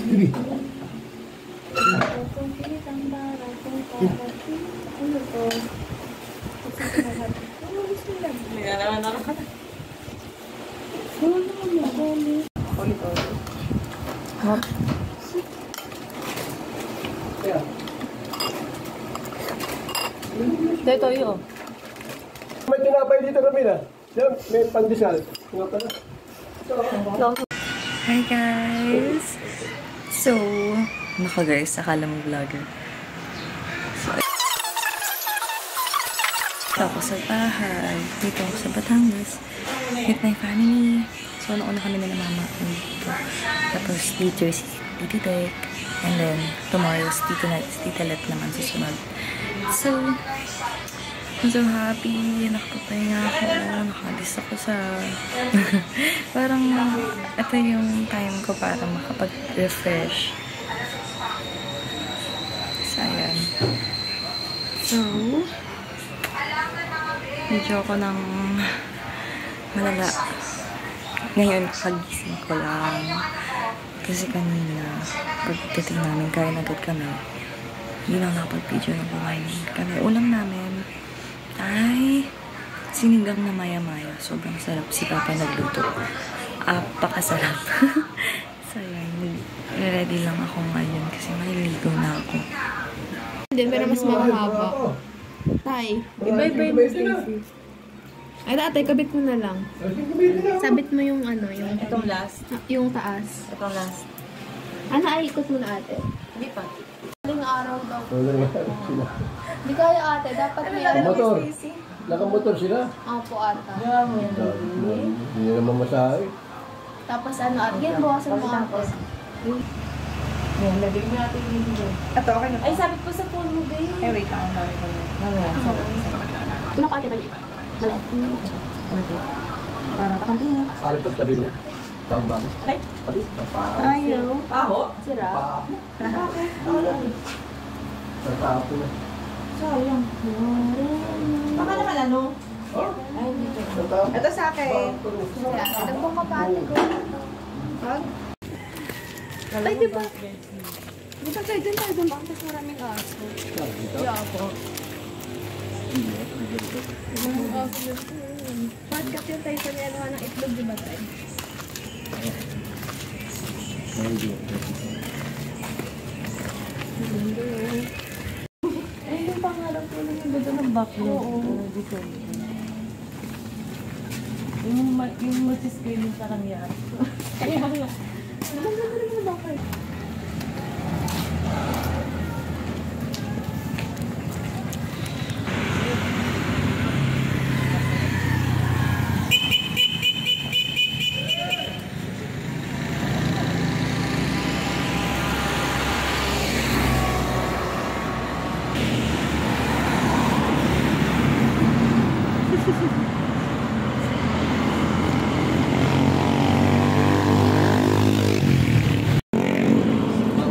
Bibi. Ano to? Hindi na naman ako. Ano naman? Ulit-ulit. Hop. Dito yun. May tinapay dito kami na. Yan, may pandesal. Hi guys! So, naka guys, akala mo vlogger. So, ako sa bahay. Dito ako sa Batangas. With my family. So, nauna kami nila mama. Dito. Tapos, dito si Titi Dek. And then, tomorrow is Tita Let naman susunod. So, I'm so happy. Nakapapahinga ako. Nakalis ako sa... parang, ito yung time ko para makapag-refresh. So, ayan. So, medyo ako ng malala. Ngayon, kagising ko lang. Kasi kanina, pagdating namin, kain agad kami. Hindi lang nakapag-video ng kumain. Kaya ulam namin ay sinigang na maya-maya. Sobrang sarap. Si Papa nagluto. Apakasarap. So, yan. Ready lang ako ngayon kasi maliligo na ako. Hindi, pero mas mahaba. Tay, ibay-bay mo Stacy. Ay, tatay, kabit mo na lang. Sabit mo yung ano, yung... Itong last. Yung taas. Itong last. Ano, ay, ikot mo na ate. Hindi pa. Maling araw daw. Hindi kaya ate, dapat may Motor. Nakamotor sila. Opo ata. Hindi naman masahe. Tapos ano, at yan, bukasan mo ate. Yan, lagay mo natin yung video. Ito, okay na. Ay, sabit ko sa phone mo, babe. Eh, wait lang. Ano ka ate ba? Mali. Para kakampihan. Ari pa tabi mo. Tambang. Ay. Ayaw. Paho? Sira. Natapo na. Sayang. Baka naman ano? Ay, dito. Ito sa akin. Nagpong ka pa ate ko. Pag? Ay, diba? Dito tayo dun tayo dun. Bakit mas maraming aso? Yeah po. Bakit kasi yung tayo sa nilaluhan ng itlog, diba tayo? Ay, yung pangarap ko lang yung dito ng backlog. Oo. Dito. Yung mag-screen sa kanya. Ay, bakit? Ano naman bakit?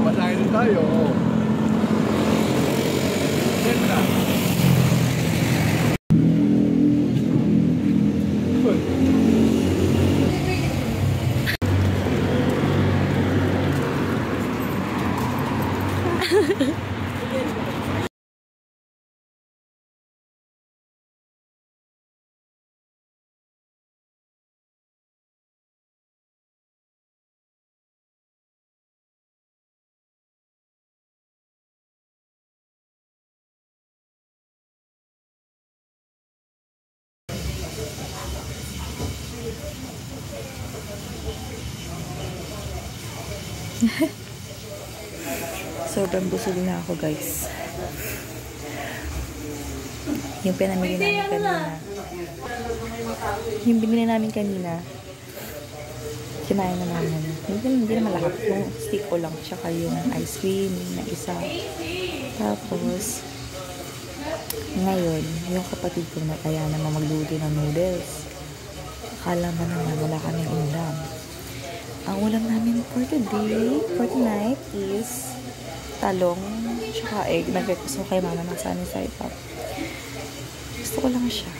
Masahe din tayo. Ganda. Sobrang busog na ako, guys. Yung pinamili namin kanina. Yung binili namin kanina. Kinain na namin. Hindi naman lahat. Yung stick ko lang. Tsaka yung ice cream na isa. Tapos, ngayon, yung kapatid ko na kaya naman magluto ng noodles. Akala ba naman wala kaming ulam. Ang ulam namin for today, for tonight is talong, tsaka egg. Nag-request ko kay mama ng sunny side up. Gusto ko lang siya.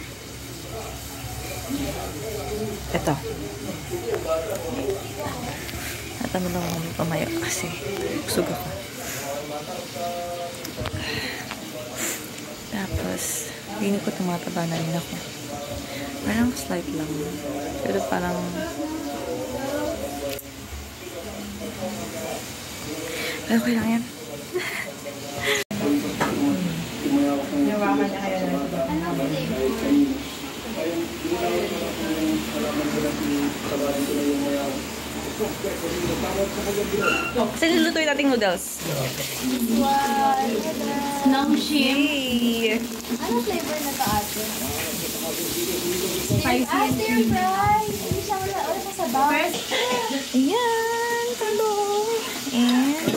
Ito. At Ano lang ako pamaya kasi busog ako. Tapos, hindi ko tumataba na rin ako. Parang slight lang. Pero parang okay lang yan. Ano Kasi nilutuin nating noodles. Nang shim. Yay! Ano flavor na to ate? Spicy. Ate, your fries. Hindi siya wala sa bag. Ayan! Talong! And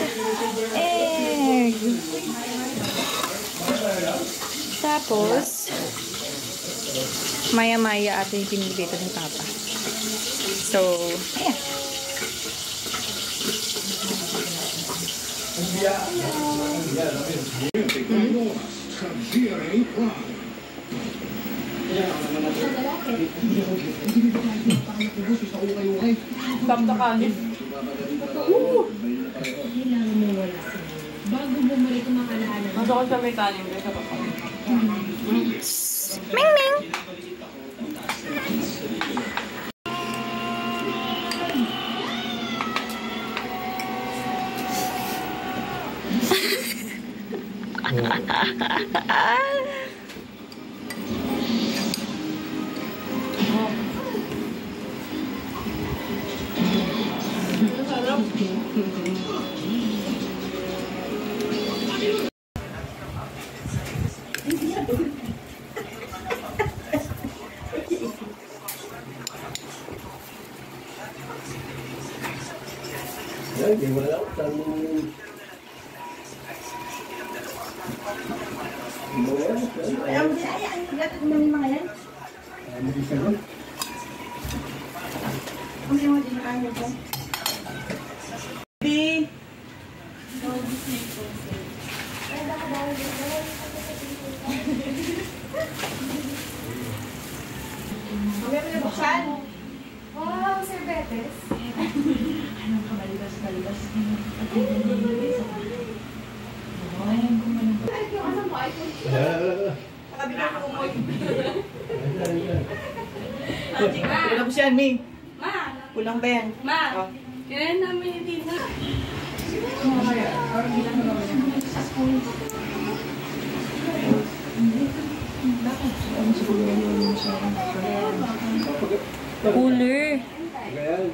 egg! Tapos, maya-maya ate yung pinilito ni Papa. So, ayan. Sakto kanin. Bago bumalik ko makalala. Mas ako sa may kanin. Ming Ming! Yan, hindi mo na lang. Wow, Sir Betes. Kulang siya, Mi. Kulang ba yan? Ma, kailan namin dito? Cooler. Ganyan.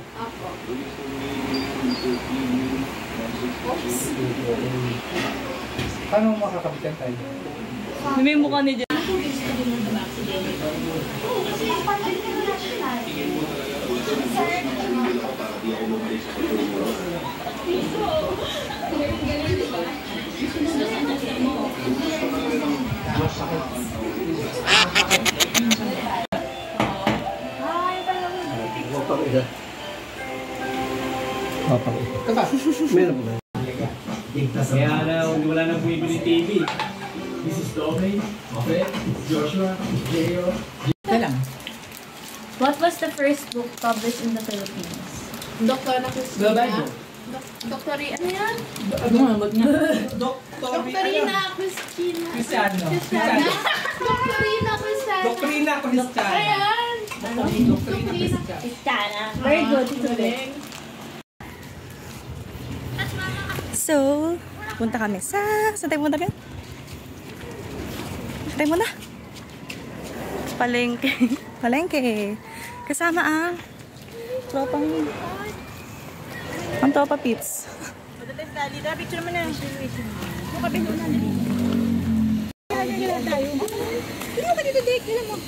Paano makakabitan tayo? May mukha ni Jen. Wapang isa. Wapang isa. Kaka, meron ba? Kaya na, wala nang bumibili TV. This is Dobre, okay? Joshua, Jeo. Ito lang. What was the first book published in the Philippines? Dr. na Cristina. Dr. Ano yan? Doctorina Cristina. Cristiano. Cristiana? Doctorina Cristiana. Doctrina Cristiana. Ayan. Doctrina Cristiana. Cristiana. Very good. So, punta kami sa... Saan tayo punta, Ben? Saan tayo punta? Palengke. Palengke. Kasama ang tropang... Ang tropa Pits. Picture mo na.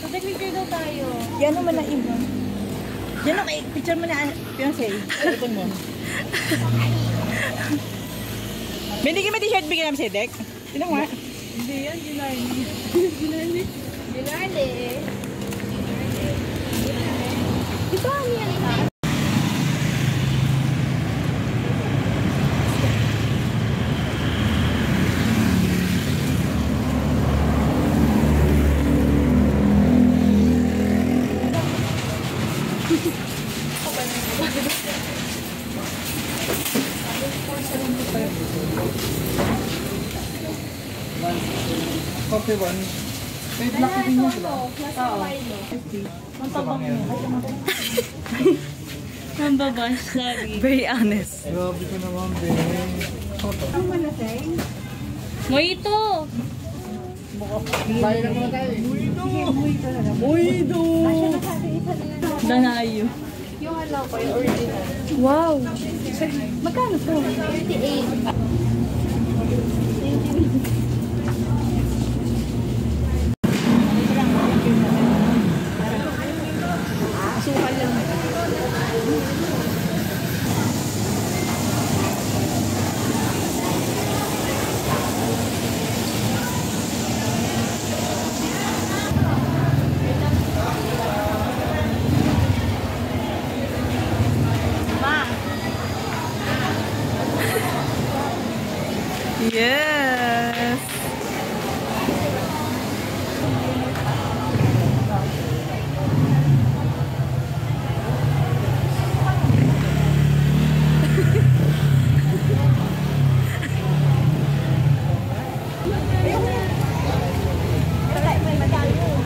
Nag-picture tayo. Yan naman na iba. Yan ang picture mo na. Pinasay. Ipon mo. Binigyan mo t-shirt bigyan namin sa Dek. Sino nga? Hindi yan, Ginardi. Ito ang yan. Coffee one. May black tea niya sila. Mambabash, sorry. Very honest. Grabe ka naman, Ben. Mojito! Bayo lang muna tayo. Muido! Danayo. Yung ano ko, yung original. Wow! Magkano to? 58. Yes!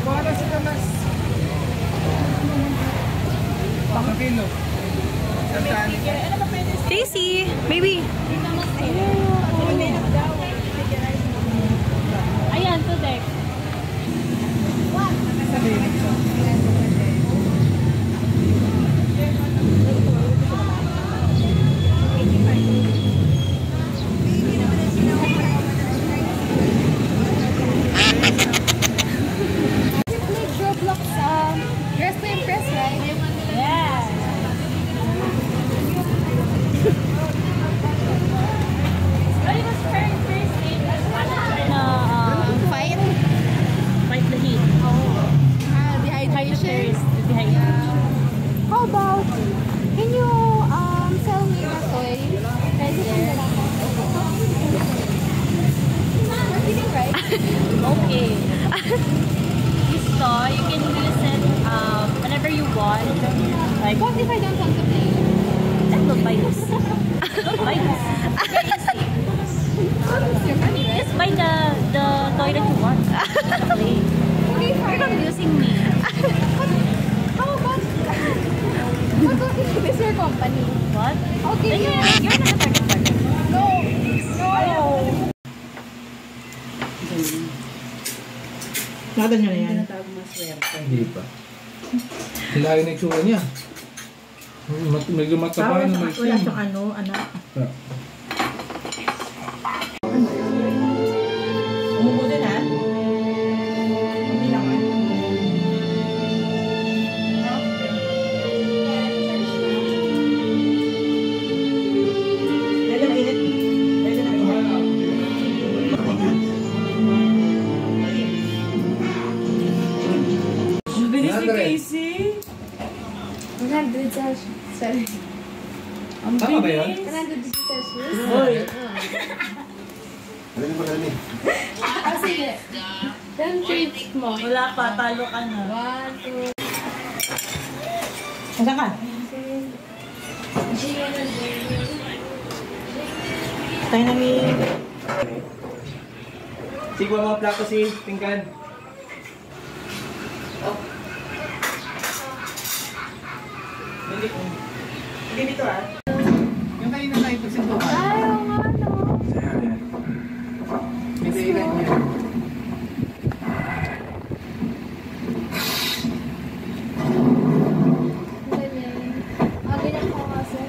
Para sa kamas. Pakakilo. Sandaan. Stacy, maybe. Ayan, tudek. Roblox, Dress to Impress, right? Yeah. But it was very first game as Fight? fight the heat. Dehydration. Dehydration. How about, can you sell me a toy? Ready there? We're feeling right? Okay. This toy, you can use it whenever you want. Like, What if I don't want to play? don't buy this. Don't buy this. Very easy. It's your money, right? Just buy the toy that you want. Play. Okay, You're fine. not using me. How about, what if this is your company? What? Okay, Then you're not a target market. No. No. Nakita nyo na yan? Hindi pa. Hilahin na itsura niya. Medyo mataba na may Wala siyang ano, anak. Umubo din ha? Hindi naman. Dahil ang init. Dahil ang init. Ang bilis ni Casey. 100 Celsius. Sorry. Tama ba yun? 100 Celsius. Hoy. Sige. Then treat mo. Wala pa, talo ka na. 1, 2, Saan ka? Tayo na ni... Sigwa mga plato si Tingkan. Hindi dito ah. Yung kanina na ito sintukan. Ayaw nga, no? May dahilan niya. Ganyan. Ganyan ko kasi.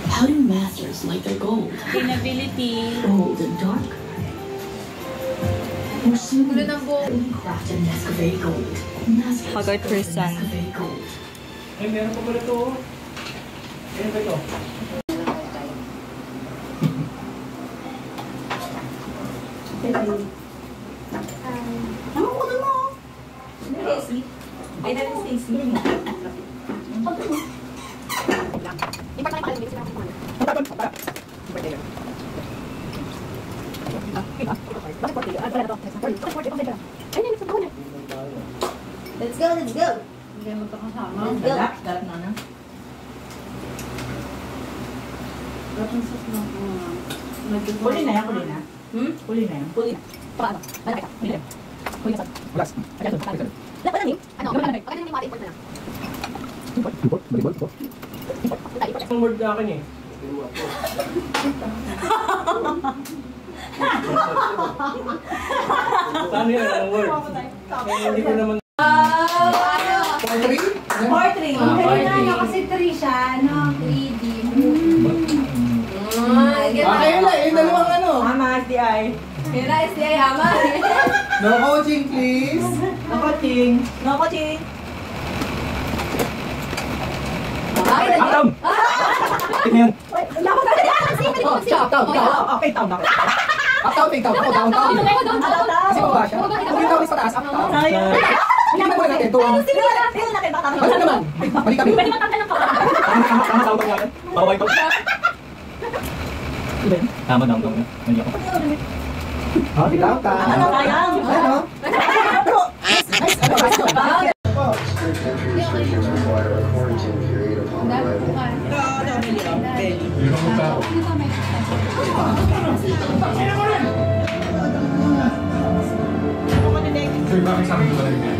How do masters light their gold? Sustainability. Bold and dark? Or smooth Gulo ng buhok. crafted Nescafe gold? Masters Haggard person. Nescafe gold. Ay, meron pa pala ito. Ano ba ito? Ano ko na mo? Stacy? Ay, dali Stacy. let's go. Hindi magkakasama. Let's go. Sarap na na. Dapat sa Huli na yan, huli na. Hmm? Huli na yan. Huli. Paano? Malaki ka. Huli. Huli ka. Plus. Wala pa namin. Ano? Pagka namin yung mga import na lang. Ang word na akin eh. Paano yan ang word? Hindi ko naman... Poetry? Portrait. Kasi 3 siya, no? 3D. Kaya na, dalawang ano. Mama, SDI. Kaya na, SDI ama. No coaching, please. No coaching. No coaching. Atam! Tingnan. Dapat na yan. Stop, stop, stop. Okay, tao na. Up, down, take down. Ako, down, down. Kasi baba siya. Kung yung down is pataas, up, down. Hindi naman muna natin. Tuwang. Balik naman. Balik kami. Tama daw ito natin. Baway ito. Tama daw ito. Mali ako. Okay, down, down. Ano kaya? Ano? Nice. Ano, question. So, bakit sa akin wala rin yan?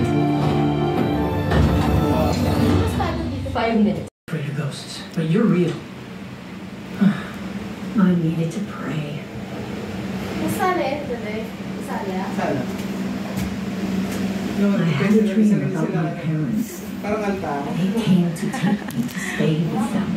5 minutes. Afraid of ghosts, but you're real. I needed to pray. Masali, bebe. Masali, ah. I had a dream about my parents. They came to take me to stay with them.